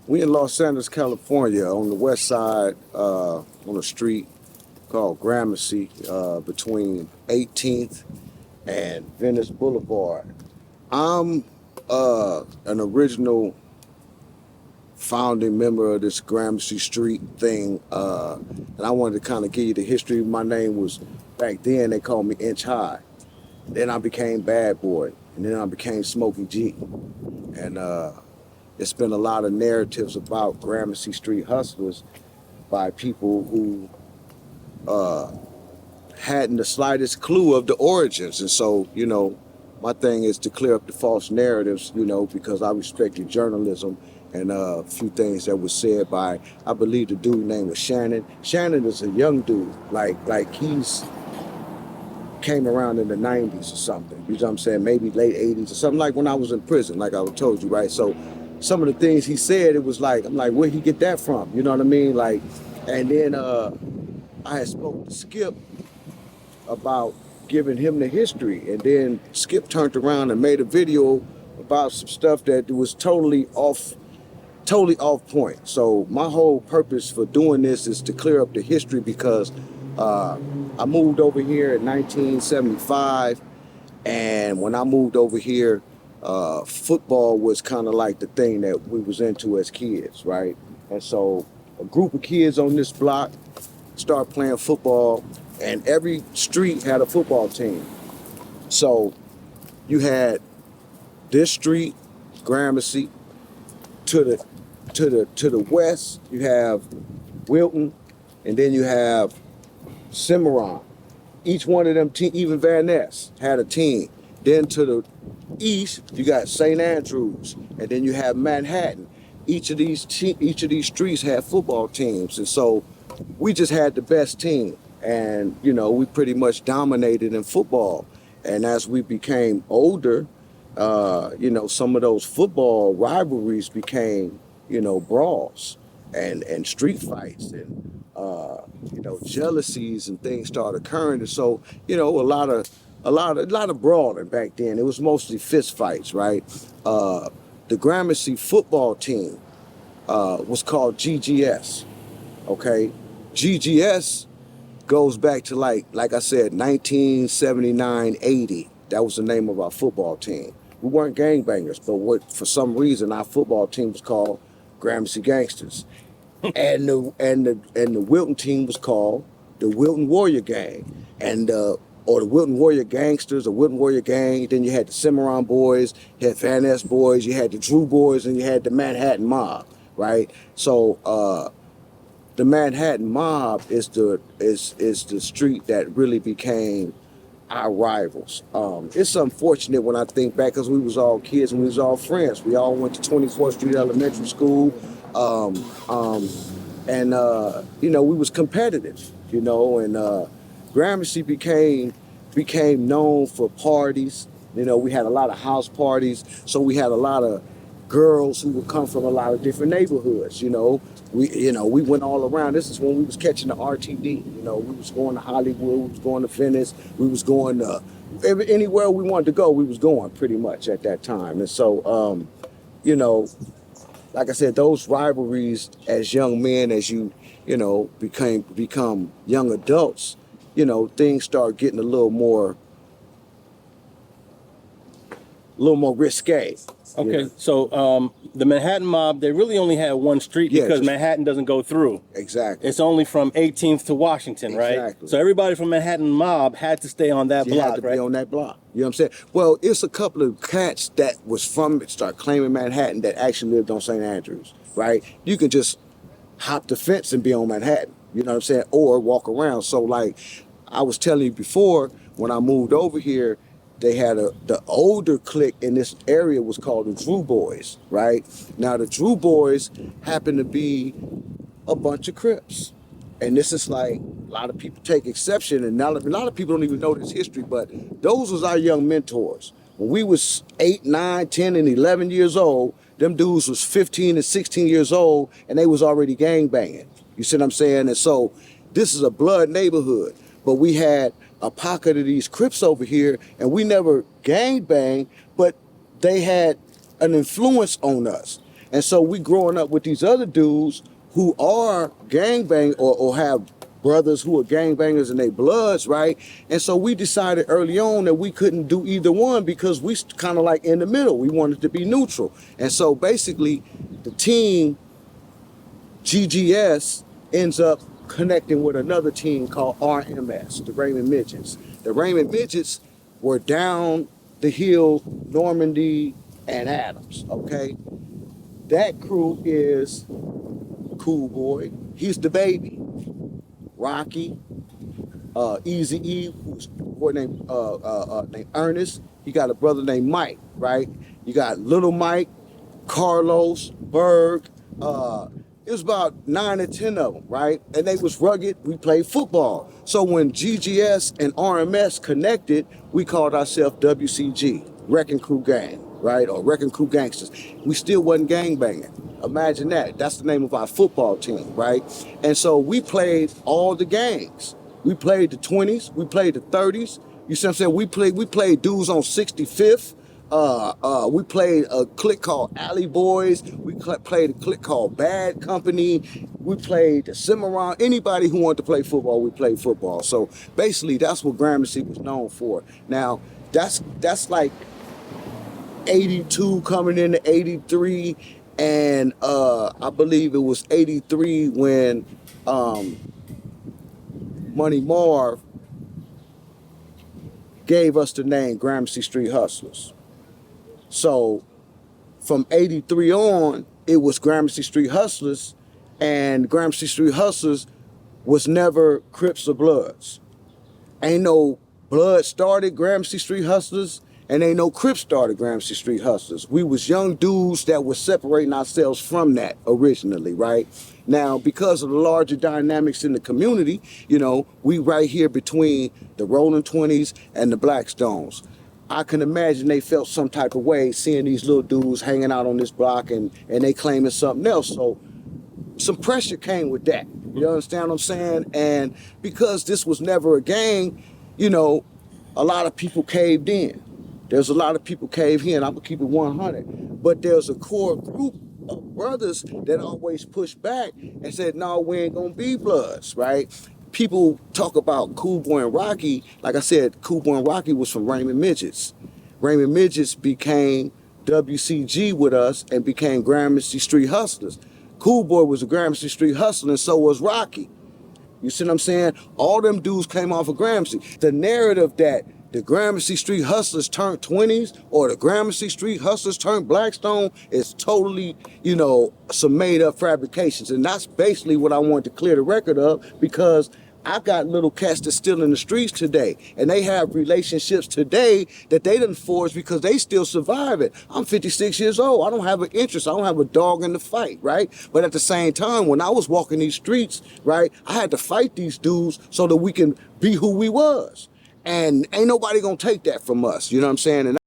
We in Los Angeles, California, on the west side, on a street called Gramercy, between 18th and Venice Boulevard. I'm an original founding member of this Gramercy Street thing, and I wanted to kind of give you the history. My name was, back then, they called me Inch High. Then I became Bad Boy, and then I became Smokey G. And it's been a lot of narratives about Gramercy Street Hustlers by people who hadn't the slightest clue of the origins. And so, my thing is to clear up the false narratives, because I respected journalism and a few things that was said by, I believe the dude name was Shannon. Shannon is a young dude, like he's came around in the 90s or something, you know what I'm saying, maybe late 80s or something, like when I was in prison, like I told you, right? So some of the things he said, it was like, I'm like, where'd he get that from? You know what I mean? Like, and then I had spoke to Skip about giving him the history, and then Skip turned around and made a video about some stuff that was totally off point. So my whole purpose for doing this is to clear up the history, because I moved over here in 1975, and when I moved over here, football was kind of like the thing that we was into as kids, right? And so a group of kids on this block started playing football, and every street had a football team. So you had this street, Gramercy, to the west, you have Wilton, and then you have Cimarron. Each one of them, even Van Ness had a team. Then to the east, you got St. Andrews, and then you have Manhattan. Each of these streets had football teams, and so we just had the best team, and we pretty much dominated in football. And as we became older, some of those football rivalries became, brawls and street fights, and jealousies and things started occurring. And so, a lot of brawling back then. It was mostly fist fights, right? The Gramercy football team was called GGS. Okay, GGS goes back to like I said, 1979, 80. That was the name of our football team. We weren't gangbangers, but for some reason our football team was called Gramercy Gangsters. And the Wilton team was called the Wilton Warrior Gang, or the Wilton Warrior Gangsters, or Wilton Warrior Gang. Then you had the Cimarron Boys, you had Van Ness Boys, you had the Drew Boys, and you had the Manhattan Mob, right? So the Manhattan Mob is the street that really became our rivals. It's unfortunate when I think back, because we was all kids and we was all friends. We all went to 24th Street Elementary School. We was competitive, and Gramercy became known for parties. We had a lot of house parties, so we had a lot of girls who would come from a lot of different neighborhoods. We went all around. This is when we was catching the RTD. We was going to Hollywood, we was going to Venice, we was going to anywhere we wanted to go. We was going pretty much at that time. And so, like I said, those rivalries as young men, as you become young adults, things start getting a little more risque. Okay, so the Manhattan Mob, they really only had one street because Manhattan doesn't go through. Exactly. It's only from 18th to Washington, right? Exactly. So everybody from Manhattan Mob had to stay on that block, had to be on that block. You know what I'm saying? Well, it's a couple of cats that was start claiming Manhattan that actually lived on St. Andrews, right? You can just hop the fence and be on Manhattan, you know what I'm saying? Or walk around. So like I was telling you before, when I moved over here, they had the older clique in this area was called the Drew Boys, right? Now the Drew Boys happen to be a bunch of Crips. And this is like, a lot of people take exception, and now a lot of people don't even know this history, but those was our young mentors. When we was 8, 9, 10, and 11 years old, them dudes was 15 and 16 years old, and they was already gangbanging. You see what I'm saying? And so this is a blood neighborhood, but we had a pocket of these Crips over here, and we never gangbanged, but they had an influence on us. And so we growing up with these other dudes who are gangbang or have brothers who are gangbangers in their bloods, right? And so we decided early on that we couldn't do either one because we kind of like in the middle. We wanted to be neutral. And so basically the team GGS ends up connecting with another team called RMS, the Raymond Midgets. The Raymond Midgets were down the hill, Normandy and Adams, okay? That crew is Cool Boy, he's the baby. Rocky, Easy E, who's a boy named Ernest. He got a brother named Mike, right? You got Little Mike, Carlos, Berg. It was about 9 or 10 of them, right? And they was rugged. We played football. So when GGS and RMS connected, we called ourselves WCG, Wrecking Crew Gang, right? Or Wrecking Crew Gangsters. We still wasn't gangbanging. Imagine that. That's the name of our football team, right? And so we played all the gangs. We played the 20s. We played the 30s. You see what I'm saying? We played dudes on 65th. We played a clique called Alley Boys. We played a clique called Bad Company. We played the Cimarron. Anybody who wanted to play football, we played football. So basically, that's what Gramercy was known for. Now, that's like 82 coming into 83. And I believe it was 83 when Money Marv gave us the name Gramercy Street Hustlers. So from 83 on, it was Gramercy Street Hustlers, and Gramercy Street Hustlers was never Crips or Bloods. Ain't no Blood started Gramercy Street Hustlers, and ain't no Crips started Gramercy Street Hustlers. We was young dudes that were separating ourselves from that originally, right? Now, because of the larger dynamics in the community, you know, we right here between the Rolling 20s and the Blackstones. I can imagine they felt some type of way seeing these little dudes hanging out on this block and they claiming something else. So some pressure came with that. You understand what I'm saying? And because this was never a gang, you know, a lot of people caved in. There's a lot of people cave in. I'm gonna keep it 100. But there's a core group of brothers that always pushed back and said, no, we ain't gonna be Bloods, right? People talk about Cool Boy and Rocky. Like I said, Cool Boy and Rocky was from Raymond Midgets. Raymond Midgets became WCG with us and became Gramercy Street Hustlers. Cool Boy was a Gramercy Street Hustler and so was Rocky. You see what I'm saying? All them dudes came off of Gramercy. The narrative that the Gramercy Street Hustlers turned 20s or the Gramercy Street Hustlers turned Blackstone is totally, you know, some made up fabrications. And that's basically what I wanted to clear the record of, because I've got little cats that's still in the streets today, and they have relationships today that they didn't forge because they still survive it. I'm 56 years old. I don't have an interest. I don't have a dog in the fight, right? But at the same time, when I was walking these streets, right, I had to fight these dudes so that we can be who we was. And ain't nobody gonna take that from us, you know what I'm saying? And